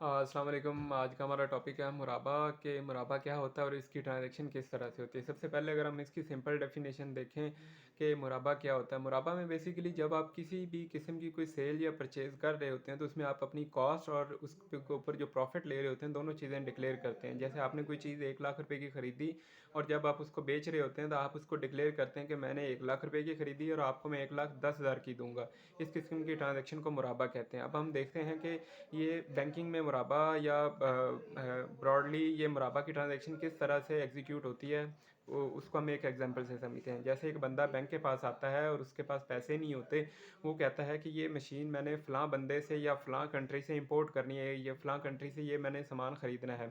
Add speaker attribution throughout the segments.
Speaker 1: अस्सलाम वालेकुम। आज का हमारा टॉपिक है मुराबा के मुराबा क्या होता है और इसकी ट्रांजैक्शन किस तरह से होती है। सबसे पहले अगर हम इसकी सिंपल डेफिनेशन देखें कि मुराबा क्या होता है। मुराबा में बेसिकली जब आप किसी भी किस्म की कोई सेल या परचेज़ कर रहे होते हैं तो उसमें आप अपनी कॉस्ट और उसके ऊपर जो प्रॉफिट ले रहे होते हैं दोनों चीज़ें डिक्लेयर करते हैं। जैसे आपने कोई चीज़ 1 लाख रुपए की खरीदी और जब आप उसको बेच रहे होते हैं तो आप उसको डिक्लेयर करते हैं कि मैंने 1 लाख रुपए की खरीदी और आपको मैं 1,10,000 की दूंगा। इस किस्म की ट्रांजैक्शन को मुराबा कहते हैं। अब हम देखते हैं कि ये बैंकिंग में मुराबा या ब्रॉडली ये मुराबा की ट्रांजैक्शन किस तरह से एग्जीक्यूट होती है, उसको हम एक एग्जांपल से समझते हैं। जैसे एक बंदा बैंक के पास आता है और उसके पास पैसे नहीं होते। वो कहता है कि ये मशीन मैंने फ़लाँ बंदे से या फ़लाँ कंट्री से इंपोर्ट करनी है, ये फ़लाँ कंट्री से ये मैंने सामान ख़रीदना है।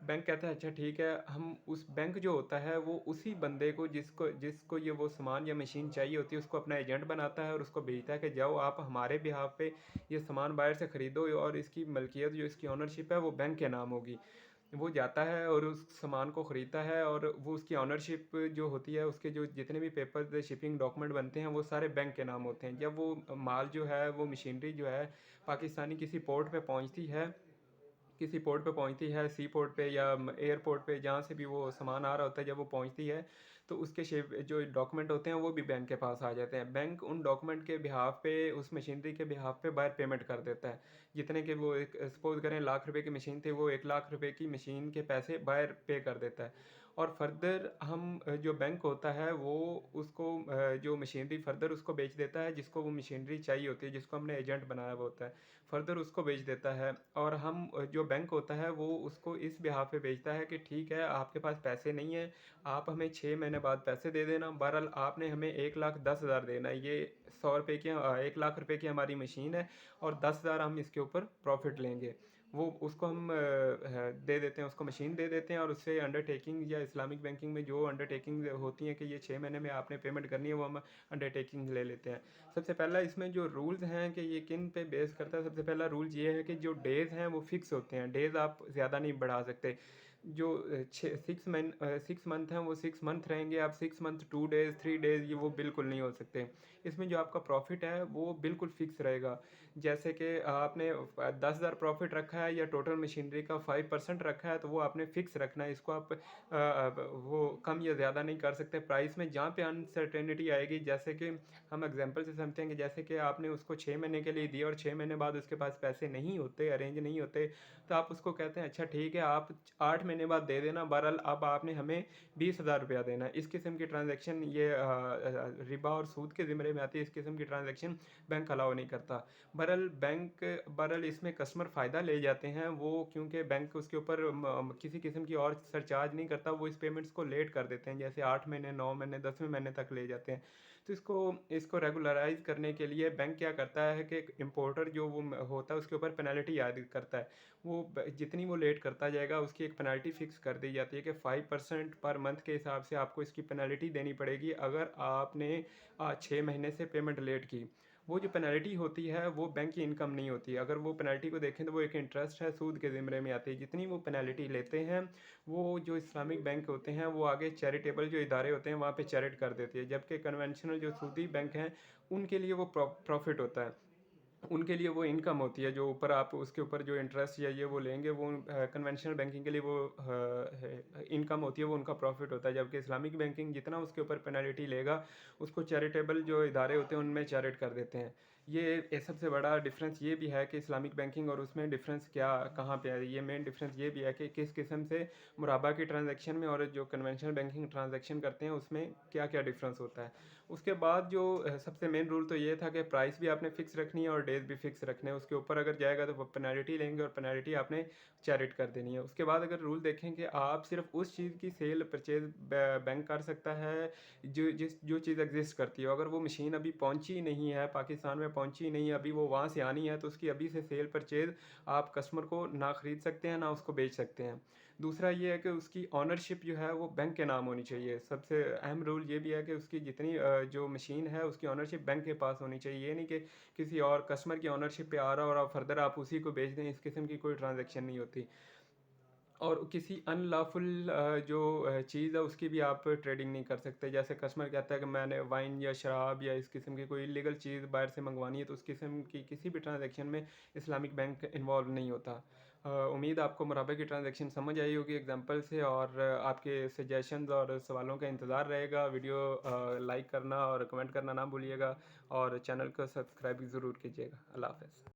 Speaker 1: बैंक कहता है अच्छा ठीक है। हम उस बैंक जो होता है वो उसी बंदे को जिसको जिसको ये वो सामान या मशीन चाहिए होती है उसको अपना एजेंट बनाता है और उसको भेजता है कि जाओ आप हमारे बिहाफ पे ये सामान बाहर से ख़रीदो और इसकी मलकियत जो इसकी ओनरशिप है वो बैंक के नाम होगी। वो जाता है और उस सामान को ख़रीदता है और वो उसकी ओनरशिप जो होती है उसके जो जितने भी पेपर शिपिंग डॉक्यूमेंट बनते हैं वो सारे बैंक के नाम होते हैं। जब वो माल जो है वो मशीनरी जो है पाकिस्तानी किसी पोर्ट पे पहुंचती है, किसी पोर्ट पे पहुंचती है, सी पोर्ट पे या एयरपोर्ट पे जहाँ से भी वो सामान आ रहा होता है, जब वो पहुंचती है तो उसके शेप जो डॉक्यूमेंट होते हैं वो भी बैंक के पास आ जाते हैं। बैंक उन डॉक्यूमेंट के बिहाफ पे उस मशीनरी के बिहाफ पे बाहर पेमेंट कर देता है। जितने के वो एक सपोज करें 1 लाख रुपए की मशीन थी, वो 1 लाख रुपए की मशीन के पैसे बाहर पे कर देता है। और फर्दर हम जो बैंक होता है वो उसको जो मशीनरी फर्दर उसको बेच देता है जिसको वो मशीनरी चाहिए होती है, जिसको हमने एजेंट बनाया हुआ होता है, फर्दर उसको बेच देता है। और हम जो बैंक होता है वो उसको इस बिहाफ पे बेचता है कि ठीक है आपके पास पैसे नहीं है, आप हमें 6 महीने बाद पैसे दे देना। बहरहाल आपने हमें 1,10,000 देना है। ये 100 रुपये की 1 लाख रुपए की हमारी मशीन है और 10,000 हम इसके ऊपर प्रॉफिट लेंगे। वो उसको हम दे देते हैं, उसको मशीन दे देते हैं और उससे अंडरटेकिंग या इस्लामिक बैंकिंग में जो अंडरटेकिंग होती हैं कि ये 6 महीने में आपने पेमेंट करनी है वो हम अंडरटेकिंग ले लेते हैं। सबसे पहला इसमें जो रूल्स हैं कि ये किन पे बेस करता है। सबसे पहला रूल ये है कि जो डेज़ हैं वो फिक्स होते हैं, डेज़ आप ज़्यादा नहीं बढ़ा सकते। जो 6 मंथ हैं वो 6 मंथ रहेंगे। आप 6 मंथ 2 डेज़ 3 डेज़ ये वो बिल्कुल नहीं हो सकते। इसमें जो आपका प्रॉफिट है वो बिल्कुल फिक्स रहेगा। जैसे कि आपने 10,000 प्रॉफिट रखा है या टोटल मशीनरी का 5% रखा है तो वो आपने फिक्स रखना है। इसको आप वो कम या ज़्यादा नहीं कर सकते। प्राइस में जहाँ पे अनसर्टेनिटी आएगी, जैसे कि हम एग्जांपल से समझते हैं कि जैसे कि आपने उसको 6 महीने के लिए दिया और 6 महीने बाद उसके पास पैसे नहीं होते, अरेंज नहीं होते, तो आप उसको कहते हैं अच्छा ठीक है आप 8 महीने बाद दे देना। बहरहाल अब आपने हमें 20,000 रुपया देना है। इस किस्म की ट्रांजैक्शन ये रिबा और सूद के ज़िम्मे में आती है। इस किस्म की ट्रांजैक्शन बैंक अलाउ नहीं करता। बहरहाल इसमें कस्टमर फ़ायदा ले जाते हैं वो, क्योंकि बैंक उसके ऊपर किसी किस्म की और सरचार्ज नहीं करता। वो इस पेमेंट्स को लेट कर देते हैं, जैसे 8 महीने 9 महीने 10वें महीने तक ले जाते हैं। तो इसको इसको रेगुलराइज करने के लिए बैंक क्या करता है कि इम्पोर्टर जो वो होता है उसके ऊपर पेनल्टी याद करता है। वो जितनी वो लेट करता जाएगा उसकी एक पेनल्टी फिक्स कर दी जाती है कि 5% पर मंथ के हिसाब से आपको इसकी पेनल्टी देनी पड़ेगी अगर आपने 6 महीने से पेमेंट लेट की। वो जो पेनल्टी होती है वो बैंक की इनकम नहीं होती। अगर वो पेनल्टी को देखें तो वो एक इंटरेस्ट है, सूद के ज़िम्मे में आती है। जितनी वो पेनल्टी लेते हैं वो जो इस्लामिक बैंक होते हैं वो आगे चैरिटेबल जो इदारे होते हैं वहाँ पे चैरिट कर देती है, जबकि कन्वेंशनल जो सूदी बैंक हैं उनके लिए वो प्रॉफिट होता है। उनके लिए वो इनकम होती है जो ऊपर आप उसके ऊपर जो इंटरेस्ट या ये वो लेंगे वो कन्वेंशनल बैंकिंग के लिए वो इनकम होती है, वो उनका प्रॉफिट होता है। जबकि इस्लामिक बैंकिंग जितना उसके ऊपर पेनल्टी लेगा उसको चैरिटेबल जो इदारे होते हैं उनमें चैरिट कर देते हैं। ये सबसे बड़ा डिफरेंस ये भी है कि इस्लामिक बैंकिंग और उसमें डिफरेंस क्या कहाँ पे है। ये मेन डिफरेंस ये भी है कि किस किस्म से मुराबा की ट्रांजैक्शन में और जो कन्वेंशनल बैंकिंग ट्रांजैक्शन करते हैं उसमें क्या क्या डिफरेंस होता है। उसके बाद जो सबसे मेन रूल तो ये था कि प्राइस भी आपने फिक्स रखनी है और डेज भी फिक्स रखने हैं। उसके ऊपर अगर जाएगा तो पेनल्टी लेंगे और पेनल्टी आपने चैरिट कर देनी है। उसके बाद अगर रूल देखें कि आप सिर्फ उस चीज़ की सेल परचेज बैंक कर सकता है जो चीज़ एग्जिस्ट करती है। अगर वो मशीन अभी पहुंची नहीं है, पाकिस्तान में पहुंची नहीं है, अभी वो वहाँ से आनी है, तो उसकी अभी से सेल परचेज आप कस्टमर को ना ख़रीद सकते हैं ना उसको बेच सकते हैं। दूसरा ये है कि उसकी ऑनरशिप जो है वो बैंक के नाम होनी चाहिए। सबसे अहम रूल ये भी है कि उसकी जितनी जो मशीन है उसकी ऑनरशिप बैंक के पास होनी चाहिए। ये नहीं कि किसी और कस्टमर की ऑनरशिप पे आ रहा हो और आप फर्दर आप उसी को बेच दें, इस किस्म की कोई ट्रांजैक्शन नहीं होती। और किसी अनलॉफ़ुल चीज़ है उसकी भी आप ट्रेडिंग नहीं कर सकते। जैसे कस्टमर कहता है कि मैंने वाइन या शराब या इस किस्म की कोई इल्लीगल चीज़ बाहर से मंगवानी है, तो उस किस्म की किसी भी ट्रांज़ैक्शन में इस्लामिक बैंक इन्वॉल्व नहीं होता। उम्मीद आपको मुराबा की ट्रांज़ैक्शन समझ आई होगी एग्ज़ाम्पल से, और आपके सजेशंस और सवालों का इंतज़ार रहेगा। वीडियो लाइक करना और कमेंट करना ना भूलिएगा, और चैनल को सब्सक्राइब ज़रूर कीजिएगा। अल्लाह हाफ़िज़।